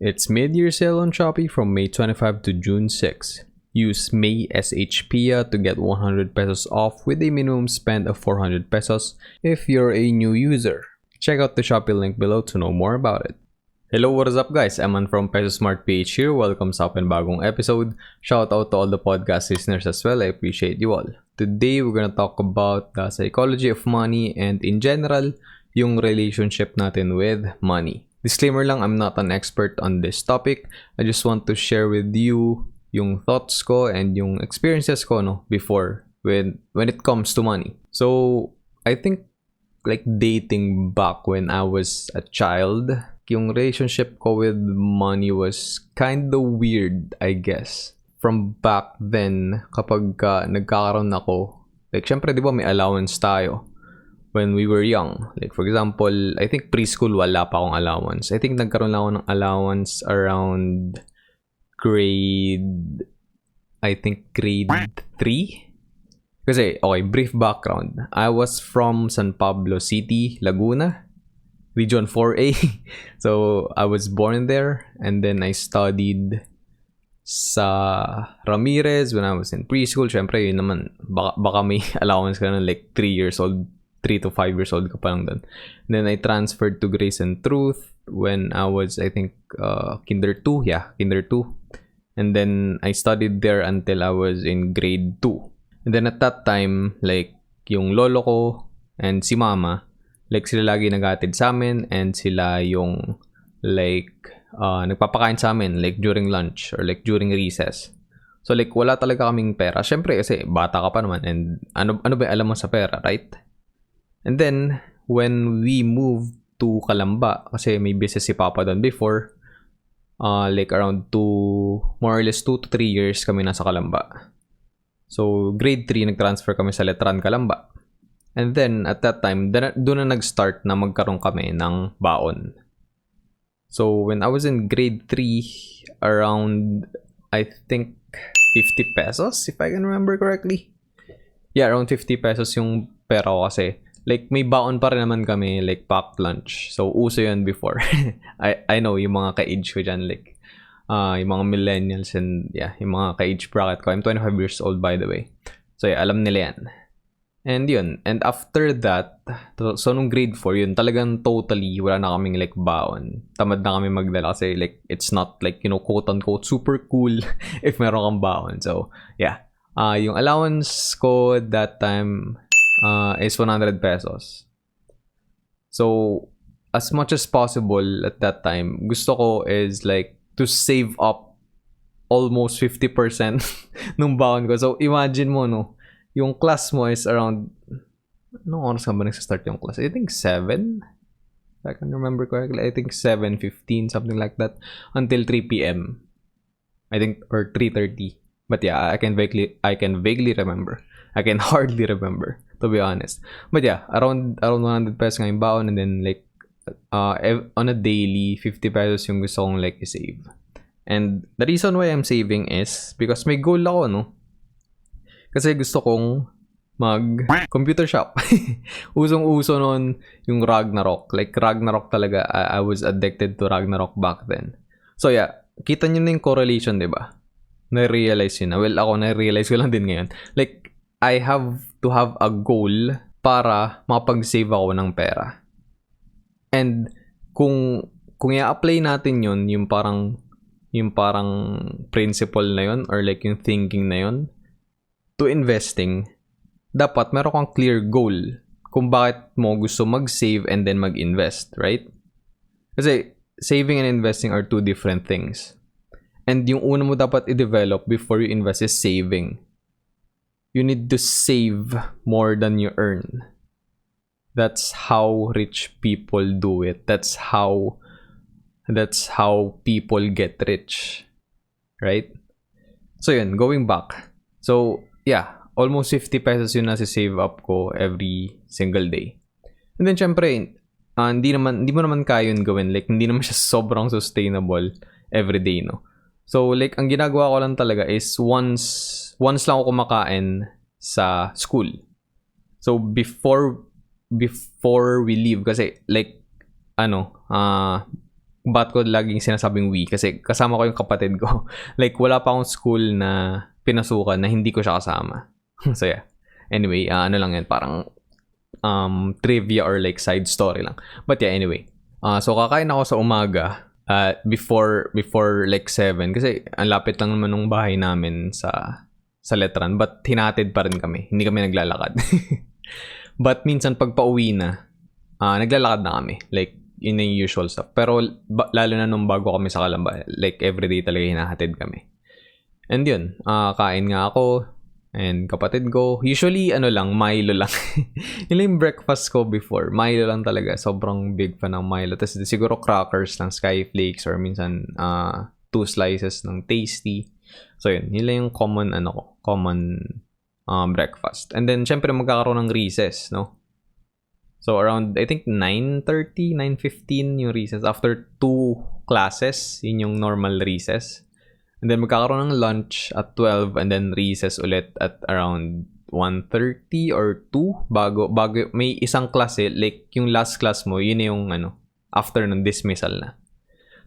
It's mid-year sale on Shopee from May 25 to June 6. Use MAYSHPIA to get 100 pesos off with a minimum spend of 400 pesos if you're a new user. Check out the Shopee link below to know more about it. Hello, what is up guys? Eman from Peso Smart PH here. Welcome sa bagong episode. Shout out to all the podcast listeners as well. I appreciate you all. Today, we're gonna talk about the psychology of money and in general, yung relationship natin with money. Disclaimer lang, I'm not an expert on this topic. I just want to share with you yung thoughts ko and yung experiences ko before when it comes to money. So, I think like dating back when I was a child, yung relationship ko with money was kind of weird, I guess. From back then, kapag nagkakaroon ako, like syempre di ba may allowance tayo when we were young. Like for example, I think preschool wala pa akong allowance. I think nagkaroon lang ako ng allowance around grade 3. Kasi, okay, brief background. I was from San Pablo City, Laguna, Region 4A. So, I was born there and then I studied sa Ramirez when I was in preschool. Syempre, yun naman, baka may allowance ka na like 3 years old, 3 to 5 years old ka pa lang dun. And then I transferred to Grace and Truth when I was, I think, Kinder 2. Yeah, Kinder 2. And then I studied there until I was in grade 2. And then at that time, like, yung lolo ko and si mama, like, sila lagi naghatid sa amin and sila yung, like, nagpapakain sa amin, like, during lunch or, like, during recess. So, like, wala talaga kaming pera. Syempre, kasi bata ka pa naman and ano ba alam mo sa pera, right? And then, when we moved to Calamba, kasi may business si Papa doon before, like around more or less 2 to 3 years kami nasa Calamba. So, grade 3, nag-transfer kami sa Letran, Calamba. And then, at that time, doon na nag-start na magkaroon kami ng baon. So, when I was in grade 3, around, I think, 50 pesos, if I can remember correctly. Yeah, around 50 pesos yung pera ko kasi. Like, may baon pa rin naman kami, like, packed lunch. So, uso yun before. I know, yung mga ka-age ko dyan, like, yung mga millennials and, yeah, yung mga ka-age bracket ko. I'm 25 years old, by the way. So, yeah, alam nila yan. And yun. And after that, so, nung grade 4, yun, talagang totally, wala na kaming, like, baon. Tamad na kami magdala kasi, like, it's not, like, quote-unquote, super cool if meron kang baon. So, yeah. Yung allowance ko that time, is 100 pesos. So, as much as possible at that time, gusto ko is like to save up almost 50% nung baon ko. So, imagine mo, yung class mo is around, anong oras ka ba nagsa-start yung class? I think 7? If I can remember correctly. I think 7:15, something like that, until 3 p.m. I think, or 3:30. But yeah, I can vaguely remember. I can hardly remember, to be honest. But yeah, around 100 pesos nga yung baon and then like on a daily 50 pesos yung gusto kong like i-save. And the reason why I'm saving is because may goal ako, Kasi gusto kong mag-computer shop. Usong-uso noon yung Ragnarok. Like Ragnarok talaga. I was addicted to Ragnarok back then. So yeah, kita nyo na yung correlation, diba? Na-realize yun na. Well, ako na-realize ko lang din ngayon. Like, I have to have a goal para makapag-save ako ng pera. And kung i-apply natin yun, yung parang principle na yun or like yung thinking na yun to investing, dapat meron kang clear goal kung bakit mo gusto mag-save and then mag-invest, right? Kasi saving and investing are two different things. And yung una mo dapat i-develop before you invest is saving. You need to save more than you earn. That's how rich people do it. That's how people get rich. Right? So yun, going back. So yeah, almost 50 pesos yun nasi-save up ko every single day. And then syempre, hindi mo naman kaya yun gawin. Like, hindi naman siya sobrang sustainable every day, So, like, ang ginagawa ko lang talaga is once lang ako kumakain sa school. So, before we leave, kasi, like, ba't ko laging sinasabing we? Kasi kasama ko yung kapatid ko. Like, wala pa akong school na pinasukan na hindi ko siya kasama. So, yeah. Anyway, ano lang yan, parang trivia or like side story lang. But yeah, anyway. So, kakain ako sa umaga before like 7. Kasi ang lapit lang naman ng bahay namin sa Letran. But hinatid pa rin kami. Hindi kami naglalakad. But minsan pag pauwi na, naglalakad na kami. Like, yun yung usual stuff. Pero lalo na nung bago kami sa Calamba, like everyday talaga hinahatid kami. And yun, kain nga ako and kapatid ko. Usually, Milo lang. Yun yung breakfast ko before. Milo lang talaga. Sobrang big fan ng Milo. Tapos siguro crackers lang, Skyflakes, or minsan 2 slices ng Tasty. So yun lang yung common breakfast. And then, syempre magkakaroon ng recess, no? So, around, I think, 9:30, 9:15 yung recess. After 2 classes, yun yung normal recess. And then, magkakaroon ng lunch at 12 and then recess ulit at around 1:30 or 2 bago may isang klase, like, yung last class mo, yun yung, after ng dismissal na.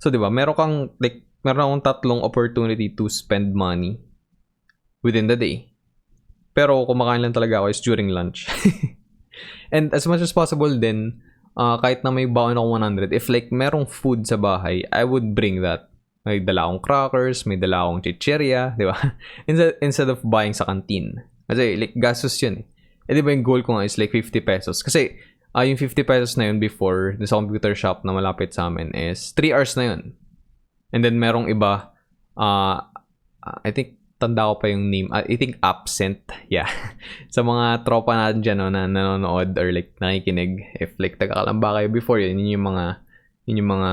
So, di ba, meron akong tatlong opportunity to spend money within the day. Pero, kumakain lang talaga ako is during lunch. And as much as possible din, kahit na may baon ako 100, if like merong food sa bahay, I would bring that. May dala akong crackers, may dala akong chichirya, di ba? Instead of buying sa canteen. Kasi like gastos yun eh. Eh di ba yung goal ko nga is like 50 pesos? Kasi yung 50 pesos na yun before, sa computer shop na malapit sa amin is 3 hours na yun. And then merong iba, I think, tanda ko pa yung name. I think absent. Yeah. Sa mga tropa natin dyan na nanonood or like nakikinig. If like taga-Kalamba kayo before yun yung mga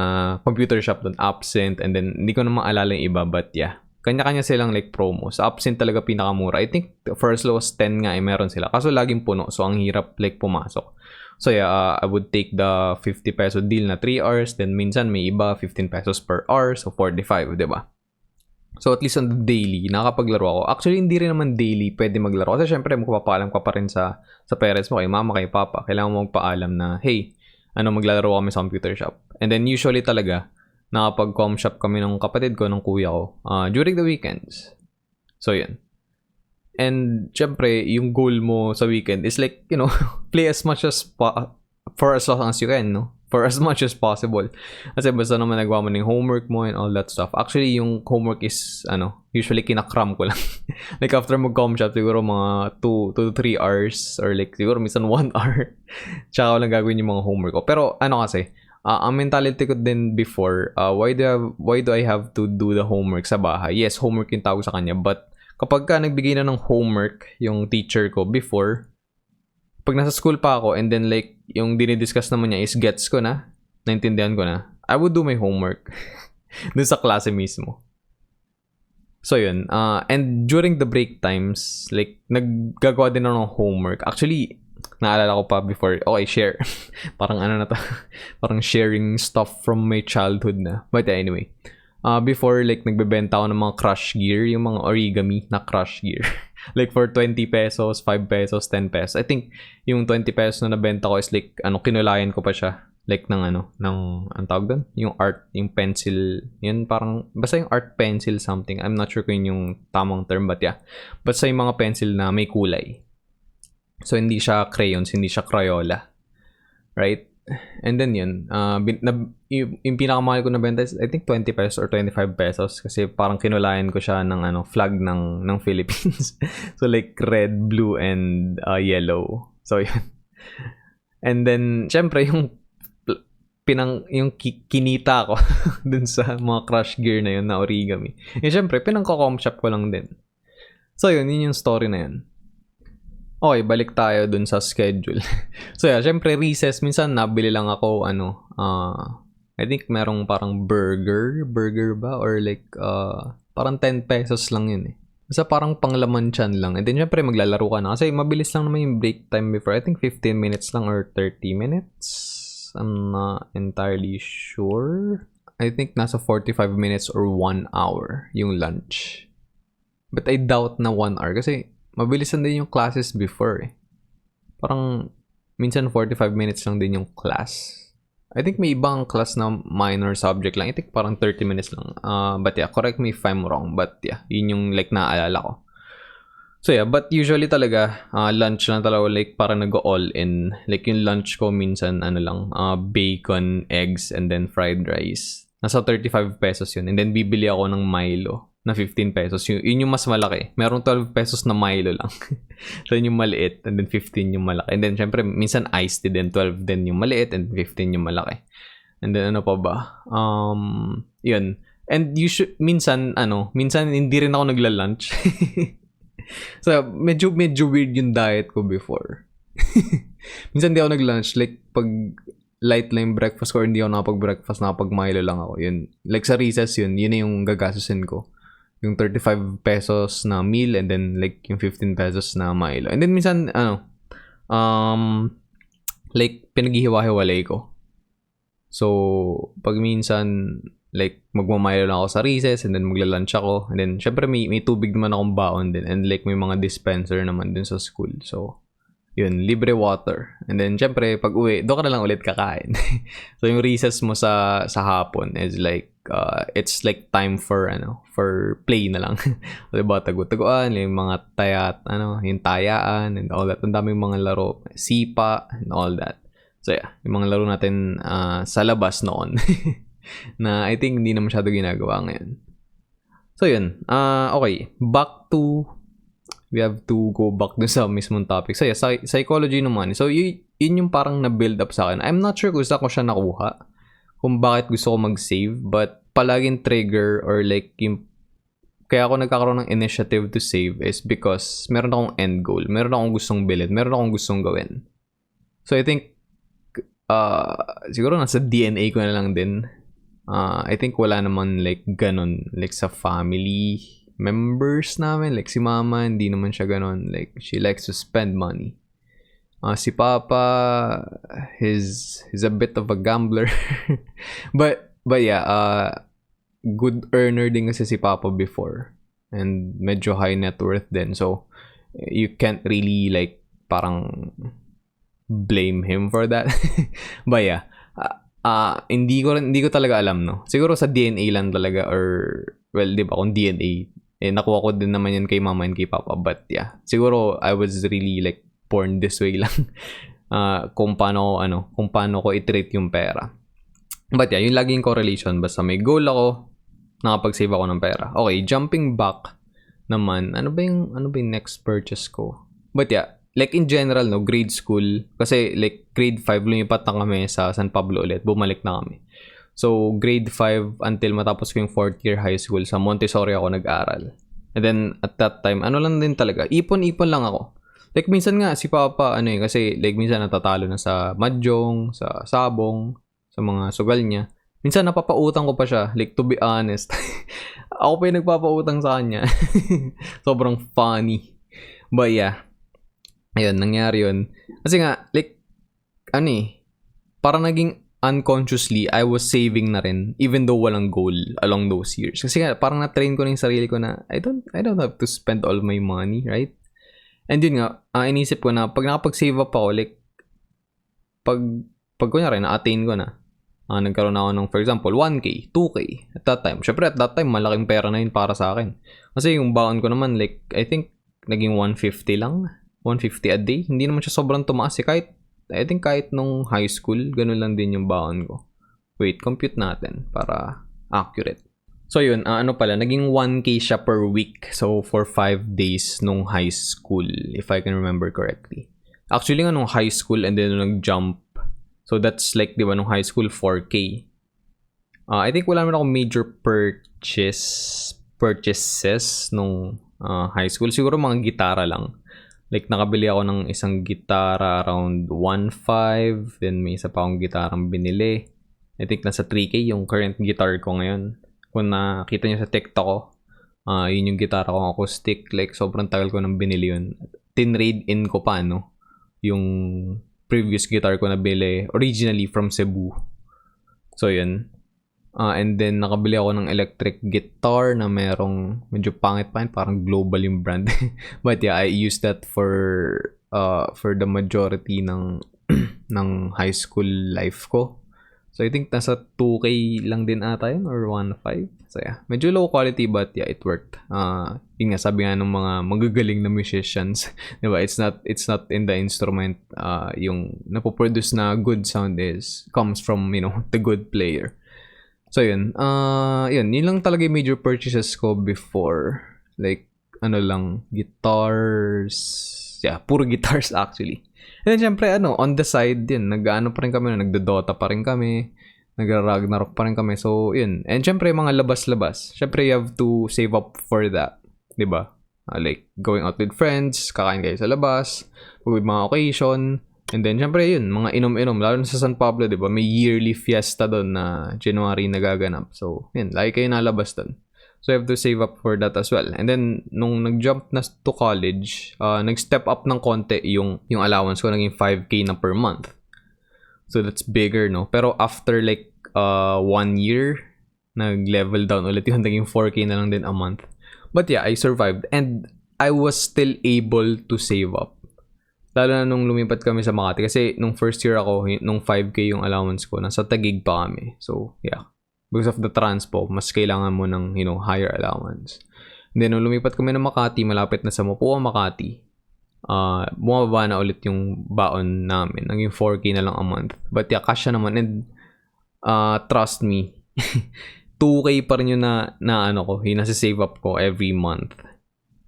computer shop doon. Absent. And then hindi ko na maalala yung iba. But yeah. Kanya-kanya silang like promos. Absent talaga pinakamura. I think for as low as 10 nga meron sila. Kaso laging puno. So ang hirap like pumasok. So yeah, I would take the 50 peso deal na 3 hours. Then minsan may iba 15 pesos per hour. So 45, diba? So at least on the daily, nakapaglaro ako. Actually, hindi rin naman daily pwede maglaro. Kasi syempre, magpapaalam ka pa rin sa parents mo, kay mama, kay papa. Kailangan mo magpaalam na, hey, maglalaro kami sa computer shop. And then usually talaga, nakapag-com shop kami ng kapatid ko, ng kuya ko, during the weekends. So yun. And syempre, yung goal mo sa weekend is like, play as much as for as long as you can, no? For as much as possible. Kasi basta naman nagawa mo ng homework mo and all that stuff. Actually, yung homework is, usually kinakram ko lang. Like, after mag-com shop, siguro mga 2 to 3 hours or like, siguro minsan 1 hour. Tsaka ko lang gagawin yung mga homework ko. Pero, kasi, ang mentality ko din before, why do I have to do the homework sa bahay? Yes, homework yung tawag sa kanya. But, kapag ka nagbigay na ng homework yung teacher ko before, pag nasa school pa ako and then like yung dinidiscuss naman niya is gets ko na, naintindihan ko na, I would do my homework dun sa klase mismo. So yun, and during the break times, like naggagawa din ako ng homework. Actually, naalala ko pa before, okay, share. Parang na to, parang sharing stuff from my childhood na. But anyway, before like nagbebenta ako ng mga crush gear, yung mga origami na crush gear. Like for 20 pesos, 5 pesos, 10 pesos. I think yung 20 pesos na nabenta ko is like, kinulayan ko pa siya. Like ng ang tawag doon? Yung art, yung pencil, yun parang, basta yung art pencil something. I'm not sure kung yung tamang term, but yeah. Basta yung mga pencil na may kulay. So hindi siya crayons, hindi siya Crayola. Right? And then yun, yung pinakamahal ko na benta is I think 20 pesos or 25 pesos kasi parang kinulayan ko siya ng flag ng Philippines. So like red, blue, and yellow. So yun. And then syempre yung kinita ko dun sa mga crush gear na yun na origami. And syempre pinangko-com shop ko lang din. So yun yung story na yun. Okay, balik tayo dun sa schedule. So yeah, syempre recess, minsan nabili lang ako, I think merong parang burger ba? Or like, parang 10 pesos lang yun eh. Basta parang panglaman tiyan lang. And then syempre maglalaro ka na. Kasi mabilis lang naman yung break time before. I think 15 minutes lang or 30 minutes. I'm not entirely sure. I think nasa 45 minutes or 1 hour yung lunch. But I doubt na 1 hour kasi mabilisan din yung classes before eh. Parang minsan 45 minutes lang din yung class. I think may ibang class na minor subject lang. I think parang 30 minutes lang. But yeah, correct me if I'm wrong. But yeah, yun yung like naaalala ko. So yeah, but usually talaga, lunch na talaga, like parang nag-all in. Like yung lunch ko minsan, ano lang, bacon, eggs, and then fried rice. Nasa 35 pesos yun. And then bibili ako ng Milo na 15 pesos. Yun yung mas malaki. Merong 12 pesos na Milo lang. So yun yung maliit, and then 15 yung malaki. And then syempre, minsan iced tea din, 12 din yung maliit, and 15 yung malaki. And then ano pa ba? Yun. And minsan hindi rin ako nagla-lunch. So, medyo weird yung diet ko before. Minsan hindi ako nag-lunch. Like, pag light lang yung breakfast ko or hindi ako nakapag-breakfast, nakapag-Milo lang ako. Yun. Like, sa recess yun na yung gagastusin ko. Yung 35 pesos na meal and then like yung 15 pesos na Milo. And then minsan, like, pinaghihiwa-hiwalay ko. So, pag minsan, like, magmamilo lang ako sa recess and then magla-lunch ako. And then, syempre, may tubig naman akong baon din. And like, may mga dispenser naman din sa school. So, yun, libre water. And then, syempre, pag uwi, doon ka na lang ulit kakain. So, yung recess mo sa hapon is like, it's like time for play na lang. Diba, tagu-taguan, yung mga yung tayaan and all that. Ang daming mga laro, sipa and all that. So, yeah, yung mga laro natin sa labas noon. Na I think hindi na masyado ginagawa ngayon. So yun, okay, we have to go back dun sa mismong topic. So yeah, psychology naman. So yun yung parang na-build up sa akin. I'm not sure kung saan ko siya nakuha, kung bakit gusto ko mag-save, but palaging trigger or like yung kaya ako nagkakaroon ng initiative to save is because meron akong end goal, meron akong gustong bilhin, meron akong gustong gawin. So I think siguro nasa DNA ko na lang din. I think wala naman like ganon like sa family members namin, like si mama hindi naman siya ganon, like she likes to spend money. Si papa he's a bit of a gambler. but yeah, good earner din kasi si papa before and medyo high net worth din, so you can't really like parang blame him for that. But yeah, hindi ko talaga alam, no. Siguro sa DNA lang talaga, or well, 'di ba, kung DNA nakuha ko din naman yan kay mama and kay papa, but yeah, siguro I was really like born this way lang. Kung paano ko i-treat yung pera. But yeah, yung laging correlation, basta may goal ako, nakapag-save ako ng pera. Okay, jumping back naman, ano ba yung next purchase ko? But yeah, like in general, no, grade school, kasi like grade 5 lumipat na kami sa San Pablo ulit, bumalik na kami. So grade 5 until matapos ko yung 4th year high school, sa Montessori ako nag-aral. And then at that time, lang din talaga, ipon-ipon lang ako. Like minsan nga si papa kasi like minsan natatalo na sa mahjong, sa sabong, sa mga sugal niya. Minsan napapautang ko pa siya, like to be honest. Ako pa yung nagpapautang sa kanya. Sobrang funny. But yeah, ayun, nangyari yun. Kasi nga, like, parang naging unconsciously, I was saving na rin, even though walang goal along those years. Kasi nga, parang na-train ko na yung sarili ko na, I don't have to spend all my money, right? And yun nga, inisip ko na, pag nakapag-save up ako, like, pag kunyari, na-attain ko na, nagkaroon ako ng, for example, 1K, 2K, at that time. Syempre, at that time, malaking pera na yun para sa akin. Kasi yung baon ko naman, like, I think, naging 150 lang. 150 a day. Hindi naman siya sobrang tumaas. I think kahit nung high school, ganun lang din yung baon ko. Wait, compute natin para accurate. So yun, naging 1K siya per week. So for 5 days nung high school, if I can remember correctly. Actually nga nung high school and then nung nag-jump. So that's like, di ba, nung high school, 4K. I think wala naman ako major purchases nung high school. Siguro mga gitara lang. Like, nakabili ako ng isang gitara around 1.5. Then, may isa pa akong gitarang binili. I think nasa 3K yung current guitar ko ngayon. Kung nakita nyo sa TikTok ko, yun yung gitara ko acoustic. Like, sobrang tagal ko nang binili yun. Tinrade in ko pa, no? Yung previous guitar ko na bili originally from Cebu. So, yun. And then, nakabili ako ng electric guitar na merong medyo pangit-pangit, parang global yung brand. But yeah, I used that for the majority ng high school life ko. So I think nasa 2K lang din ata yun or 1.5. So yeah, medyo low quality but yeah, it worked. Yun nga, sabi nga ng mga magagaling na musicians, diba? It's not in the instrument. Yung napoproduce na good sound comes from, the good player. So yun, yun lang talaga yung major purchases ko before. Like, guitars. Yeah, puro guitars actually. And then, syempre, on the side din, nag-ano pa rin kami, nagdodota pa rin kami, nagra-Ragnarok pa rin kami. So, yun. And syempre, mga labas-labas. Syempre, you have to save up for that. Diba? Like, going out with friends, kakain kayo sa labas, with mga occasion. And then, syempre, yun, mga inom-inom. Lalo na sa San Pablo, diba? May yearly fiesta doon na January nagaganap. So, yun, lagi kayo nalabas doon. So, I have to save up for that as well. And then, nung nag-jump na to college, nag-step up ng konti yung allowance ko. Naging 5K na per month. So, that's bigger, no? Pero after like 1 year, nag-level down ulit yung naging 4K na lang din a month. But yeah, I survived. And I was still able to save up. Lalo na nung lumipat kami sa Makati. Kasi nung first year ako, nung 5K yung allowance ko, nasa Taguig pa kami. So, yeah. Because of the transpo, mas kailangan mo ng, higher allowance. And then, nung lumipat kami ng Makati, malapit na sa Mapua, Makati, bumababa na ulit yung baon namin. Naging 4K na lang a month. But yeah, cash naman. And trust me, 2K pa rin yun na yung nasa-save up ko every month.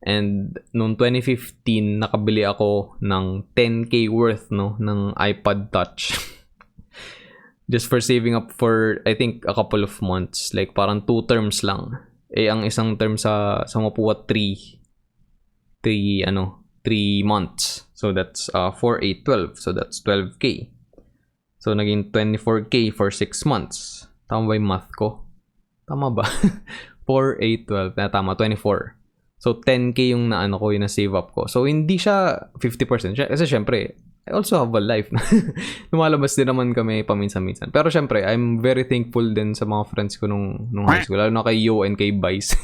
And noong 2015, nakabili ako ng 10K worth, ng iPod Touch. Just for saving up for, I think, a couple of months. Like, parang 2 terms lang. Ang isang term sa Mapua, 3 months. So, that's 4, 8, 12. So, that's 12K. So, naging 24K for 6 months. Tama ba yung math ko? Tama ba? 4, 8, 12. Tama, 24. So, 10K yung yung na-save up ko. So, hindi siya 50%. Kasi, syempre, I also have a life. Lumalabas din naman kami paminsan-minsan. Pero syempre, I'm very thankful din sa mga friends ko nung high school. Lalo na kay Yo and kay Vice.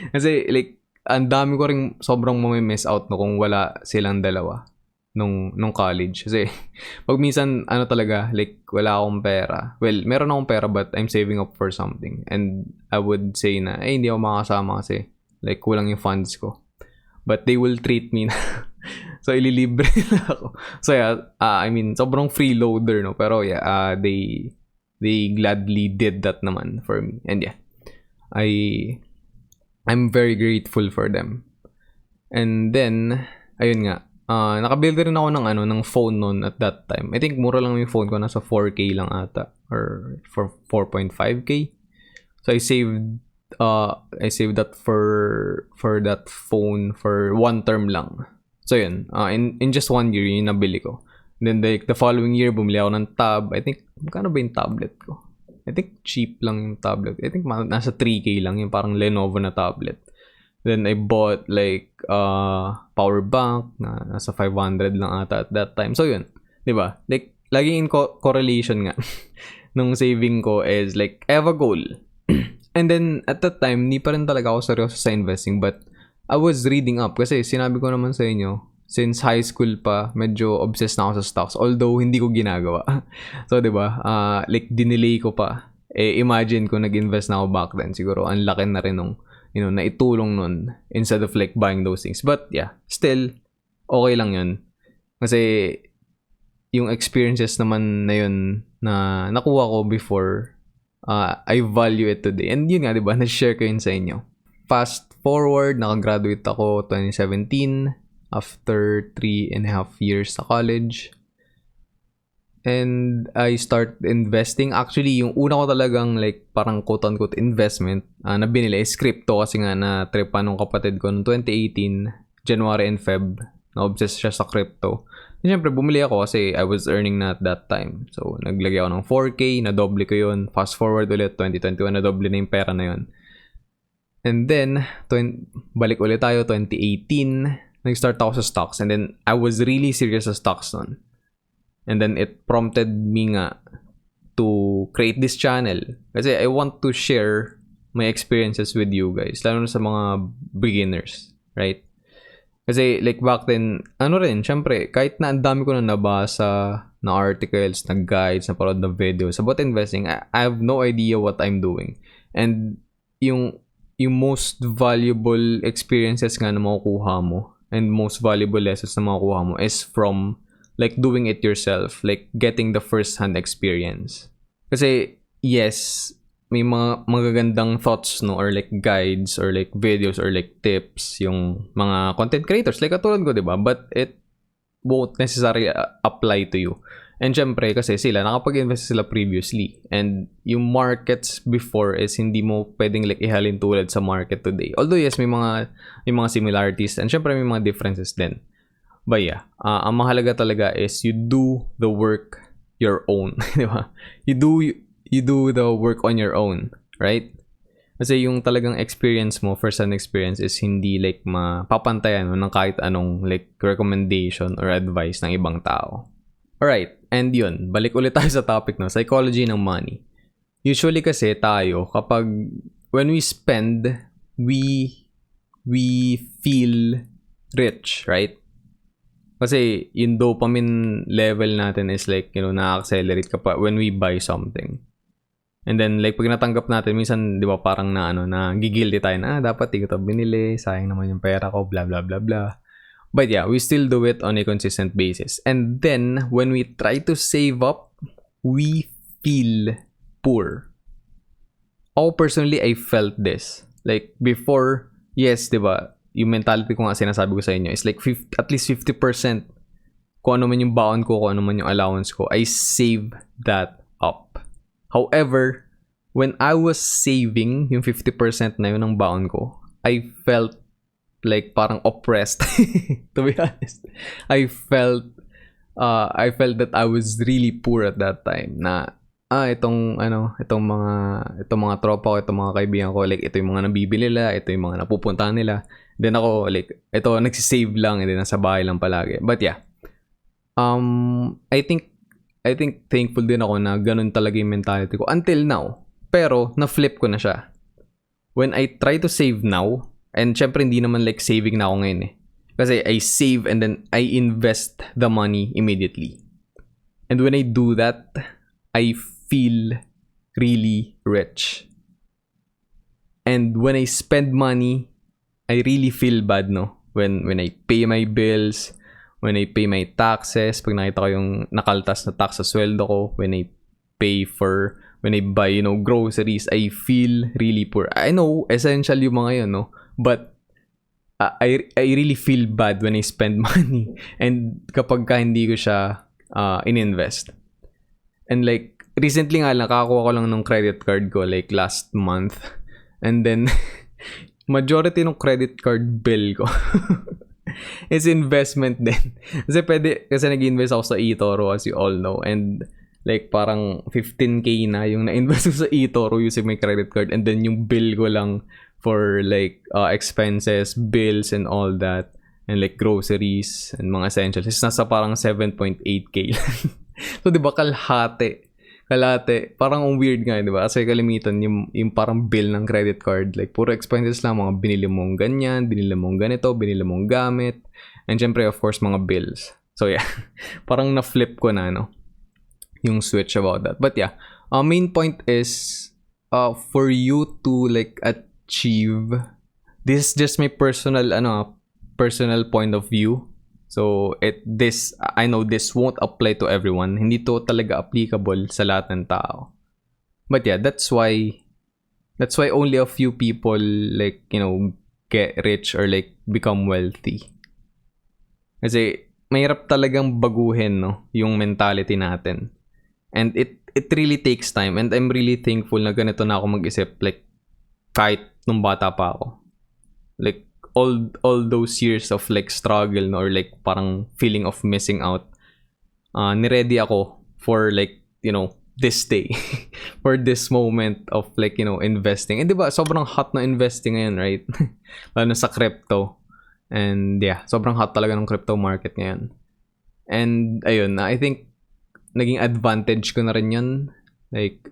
Kasi like, ang dami ko rin sobrang miss out kung wala silang dalawa nung college. Kasi pag minsan, talaga, like, wala akong pera. Well, meron akong pera but I'm saving up for something. And I would say na, hindi ako makasama kasi like, kulang yung funds ko. But they will treat me na. So, ililibre na ako. So, yeah, I mean, sobrang freeloader, no? Pero, yeah, they gladly did that naman for me. And, yeah, I'm very grateful for them. And then, ayun nga, nakabuild rin ako ng phone noon at that time. I think mura lang yung phone ko, nasa 4K lang ata. Or for 4.5K. So, I saved that for that phone for 1 term lang. So yun, in just 1 year yung nabili ko. Then the following year bumili ako ng tab. I think magkano ba yung tablet ko? I think cheap lang yung tablet. I think nasa 3K lang yung parang Lenovo na tablet. Then I bought like power bank na nasa 500 lang ata at that time. So yun, 'di ba? Like laging in correlation nga nung saving ko is like I have a goal. And then at that time, hindi pa rin talaga ako seryoso sa investing but I was reading up kasi sinabi ko naman sa inyo, since high school pa, medyo obsessed na ako sa stocks although hindi ko ginagawa. So, 'di ba? Like dinelay ko pa. Imagine kung nag-invest na ako back then, siguro ang laki na rin nung, naitulong nun instead of like buying those things. But yeah, still okay lang 'yun. Kasi yung experiences naman na 'yun na nakuha ko before, I value it today. And yun nga, 'di ba? Na-share ko yun sa inyo. Fast forward, nakagraduate ako 2017 after 3.5 years sa college. And I start investing. Actually, yung una ko talagang like parang quote-unquote investment na binili is crypto kasi nga na-tripan nung kapatid ko noong 2018, January and Feb. Na-obsessed siya sa crypto. And syempre, bumili ako kasi I was earning na at that time. So, naglagay ako ng 4K, na-double ko yun. Fast forward ulit, 2021, na-double na yung pera na yun. And then, balik ulit tayo, 2018, nag-start ako sa stocks. And then, I was really serious sa stocks nun. And then, it prompted me nga to create this channel. Kasi I want to share my experiences with you guys. Lalo na sa mga beginners, right? Kasi, like, back then, syempre, kahit na ang dami ko na nabasa, na articles, na guides, napanood na videos about investing, I have no idea what I'm doing. And yung most valuable experiences nga na makukuha mo and most valuable lessons na makukuha mo is from like doing it yourself, like getting the first-hand experience. Kasi yes, may mga magagandang thoughts no, or like guides or like videos or like tips yung mga content creators like katulad ko, 'di ba? But it won't necessarily apply to you. And syempre kasi sila nakapag-invest sila previously, and yung markets before is hindi mo pwedeng like ihalin tulad sa market today. Although yes, may mga similarities and syempre may mga differences din. But yeah, ang mahalaga talaga is you do the work your own, di ba? You do the work on your own, right? Kasi yung talagang experience mo, first-hand experience is hindi like mapapantayan mo ng kahit anong like recommendation or advice ng ibang tao. Alright, and yun, balik ulit tayo sa topic no, psychology ng money. Usually kasi tayo, kapag when we spend, we feel rich, right? Kasi yung dopamine level natin is like, na-accelerate kapag when we buy something. And then, like, pag natanggap natin, minsan, di ba, parang gigilty tayo na, dapat di ko ito binili, sayang naman yung pera ko, blah, blah, blah, blah. But yeah, we still do it on a consistent basis. And then, when we try to save up, we feel poor. Ako personally, I felt this. Like, before, yes, di ba, yung mentality ko nga sinasabi ko sa inyo is like at least 50% kung ano man yung baon ko, kung ano man yung allowance ko, I save that up. However, when I was saving yung 50% na yun ng baon ko, I felt like parang oppressed. To be honest, I felt that I was really poor at that time. Na itong mga tropa ko, itong mga kaibigan ko, like ito yung mga nabibili nila, ito yung mga napupuntahan nila. Then ako like ito nagsisave lang, and then nasa bahay lang palagi. But yeah, I think thankful din ako na ganun talaga yung mentality ko until now. Pero na-flip ko na siya. When I try to save now, and syempre hindi naman like saving na ako ngayon eh. Kasi I save and then I invest the money immediately. And when I do that, I feel really rich. And when I spend money, I really feel bad, no? When I pay my bills, when I pay my taxes, pag nakita ko yung nakaltas na tax sa sweldo ko, when I buy, groceries, I feel really poor. I know, essential yung mga yun, no? But, I really feel bad when I spend money. And kapag hindi ko siya ininvest. And like, recently nga lang, nakakuha ko lang ng credit card ko, like last month. And then, majority ng credit card bill ko is investment din. Kasi nag-invest ako sa eToro, as you all know. And like parang 15K na yung na-invest ko sa eToro using my credit card. And then yung bill ko lang for like expenses, bills and all that. And like groceries and mga essentials is nasa parang 7.8K lang. So diba kalahati. Parang weird nga, di ba? Kasi kalimitan yung parang bill ng credit card. Like, puro expenses lang. Mga binili mong ganyan, binili mong ganito, binili mong gamit. And syempre, of course, mga bills. So, yeah. Parang na-flip ko na, no? Yung switch about that. But, yeah. Main point is, for you to, like, achieve... This is just my personal point of view. So, I know this won't apply to everyone. Hindi to talaga applicable sa lahat ng tao. But yeah, that's why only a few people like, get rich or like become wealthy. Kasi mahirap talagang baguhin, no, yung mentality natin. And it really takes time, and I'm really thankful na ganito na ako mag-isip like kahit nung bata pa ako. Like all those years of like struggle, no, or like parang feeling of missing out, ni-ready ako for like, this day. For this moment of like, investing. And diba, sobrang hot na investing ngayon, right? Lalo na sa crypto. And yeah, sobrang hot talaga ng crypto market ngayon. And ayun, I think naging advantage ko na rin yun. Like,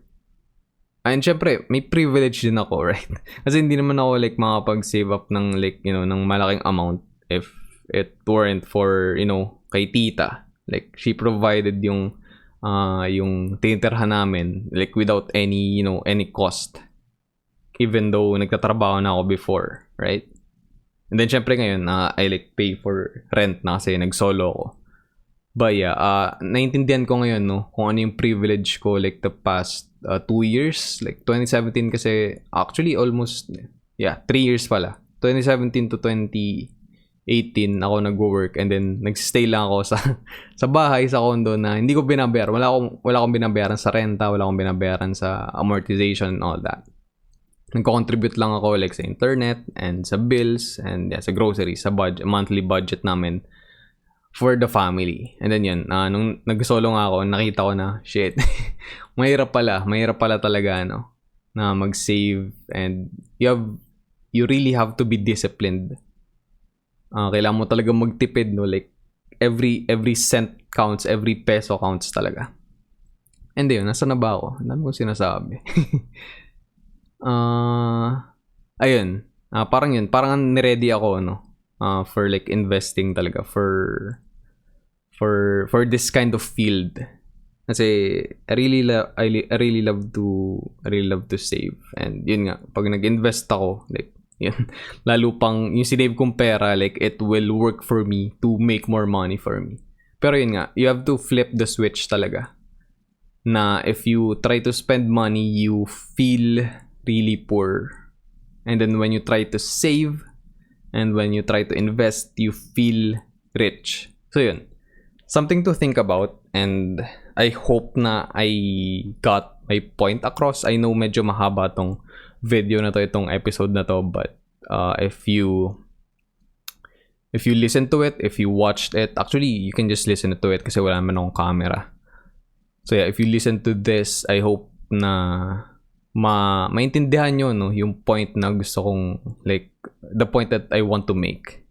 and syempre, may privilege din ako, right? Kasi hindi naman ako like makapag-save up ng like, ng malaking amount if it weren't for, kay tita. Like, she provided yung tinitirhan namin, like, without any, any cost. Even though nagtatrabaho na ako before, right? And then, syempre ngayon, I like pay for rent na kasi nag-solo ako. But yeah, naintindihan ko ngayon, no, kung ano yung privilege ko like the past 2 years. Like 2017 kasi, actually almost, 3 years pala. 2017 to 2018 ako nag-work and then nag-stay lang ako sa bahay, sa condo na hindi ko binabayaran. Wala akong binabayaran sa renta, wala akong binabayaran sa amortization and all that. Nagko-contribute lang ako like sa internet and sa bills and sa groceries, sa monthly budget namin for the family. And then yun, nung nag-solo nga ako, nakita ko na, shit, mahirap pala talaga, na mag-save and you really have to be disciplined. Kailangan mo talaga magtipid, no? Like, every cent counts, every peso counts talaga. And yun, nasa na ba ako? Ang dami kong sinasabi. Ayun, parang niready ako, for like investing talaga, for this kind of field. Kasi I really love to save. And yun nga, pag nag-invest ako, like, yun, lalo pang yung sinave kong pera, like, it will work for me to make more money for me. Pero yun nga, you have to flip the switch talaga. Na if you try to spend money, you feel really poor. And then when you try to save, and when you try to invest, you feel rich. So yun, something to think about, and I hope na I got my point across. I know medyo mahaba tong video na to, itong episode na to, but if you listen to it, if you watched it, actually you can just listen to it kasi wala naman akong camera. So yeah, if you listen to this, I hope na maintindihan nyo, yung point na gusto kong, like, the point that I want to make.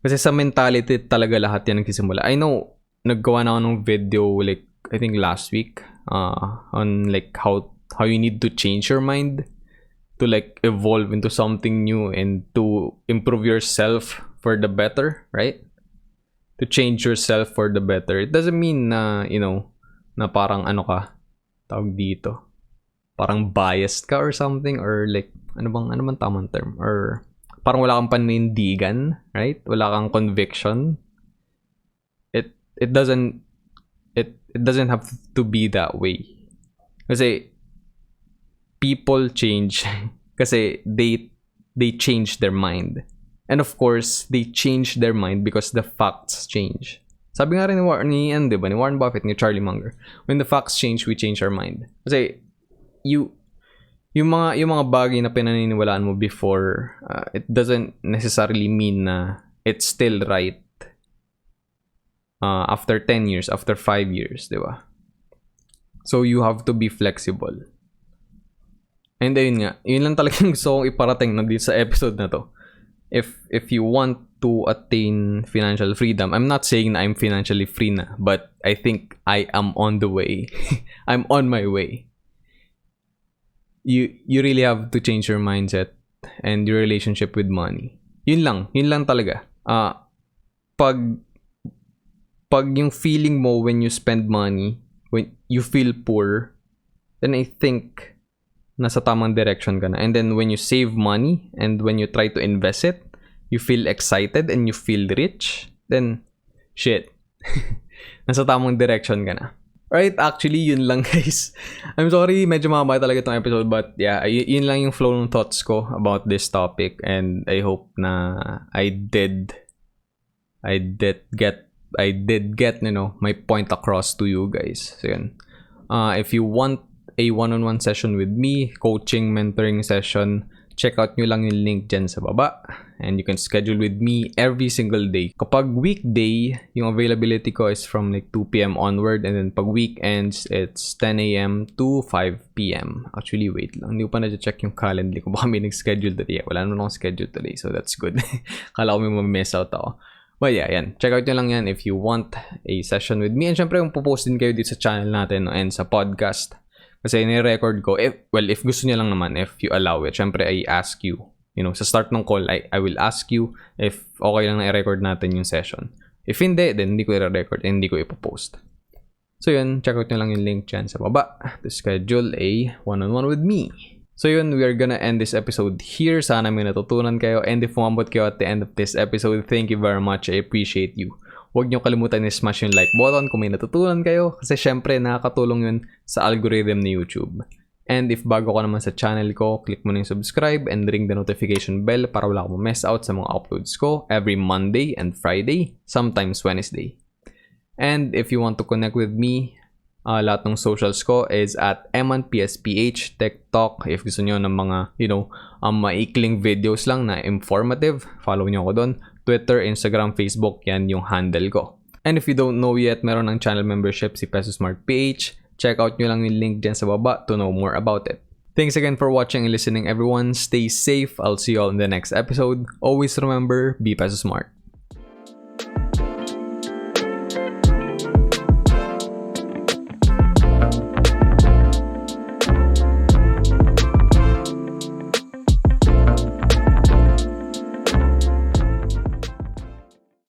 Kasi sa mentality talaga lahat yan nagsisimula. I know, naggawa na ako ng video, like, I think last week, on like how you need to change your mind to like evolve into something new and to improve yourself for the better, right? To change yourself for the better. It doesn't mean na, na parang tawag dito, parang biased ka or something, or like, ano bang tamang term? Or parang wala kang panindigan, right? Wala kang conviction. It doesn't have to be that way. Kasi people change kasi they change their mind. And of course, they change their mind because the facts change. Sabi nga rin ni Warren Buffett, ni Charlie Munger, when the facts change, we change our mind. Kasi yung mga bagay na pinaniniwalaan mo before, it doesn't necessarily mean na it's still right after 10 years, after 5 years, di ba? So you have to be flexible. And ayun nga, yun lang talagang gusto kong iparating na dito sa episode na to. If you want to attain financial freedom, I'm not saying na I'm financially free na, but I think I am on the way. I'm on my way. You really have to change your mindset and your relationship with money. Yun lang talaga. Pag yung feeling mo when you spend money, when you feel poor, then I think nasa tamang direction ka na. And then when you save money and when you try to invest it, you feel excited and you feel rich, then shit. Nasa tamang direction ka na. Right, actually, yun lang, guys. I'm sorry, medyo mahaba talaga itong episode, but yeah, yun lang yung flow ng thoughts ko about this topic, and I hope na I did get my point across to you guys. So yun. If you want a one-on-one session with me, coaching, mentoring session, check out nyo lang yung link dyan sa baba. And you can schedule with me every single day. Kapag weekday, yung availability ko is from like 2 p.m. onward. And then pag weekends, it's 10 a.m. to 5 p.m. Actually, wait lang. Hindi ko pa na-check yung calendar ko. Baka may nag-schedule today. Wala naman akong schedule today. So that's good. Kala ko may ma-miss out ako. But yeah, yan. Check out nyo lang yan if you want a session with me. And syempre, kung pupost din kayo dito sa channel natin, and sa podcast. Kasi ni-record ko, if gusto nyo lang naman, if you allow it, syempre, I ask you, sa start ng call, I will ask you if okay lang na i-record natin yung session. If hindi, then hindi ko i-record and hindi ko ipopost. So yun, check out nyo lang yung link dyan sa baba to schedule a one-on-one with me. So yun, we are gonna end this episode here. Sana may natutunan kayo. And if umabot kayo at the end of this episode, thank you very much. I appreciate you. Huwag nyo kalimutan i-smash yung like button kung may natutunan kayo. Kasi syempre, nakakatulong yun sa algorithm ni YouTube. And if bago ka naman sa channel ko, click mo na yung subscribe and ring the notification bell para wala kang mess out sa mga uploads ko every Monday and Friday, sometimes Wednesday. And if you want to connect with me, lahat ng socials ko is at emanpsph, TikTok. If gusto nyo ng mga, maikling videos lang na informative, follow nyo ako doon. Twitter, Instagram, Facebook, yan yung handle ko. And if you don't know yet, meron ng channel membership si Peso Smart PH. Check out nyo lang yung link dyan sa baba to know more about it. Thanks again for watching and listening, everyone. Stay safe. I'll see you all in the next episode. Always remember, be Peso Smart.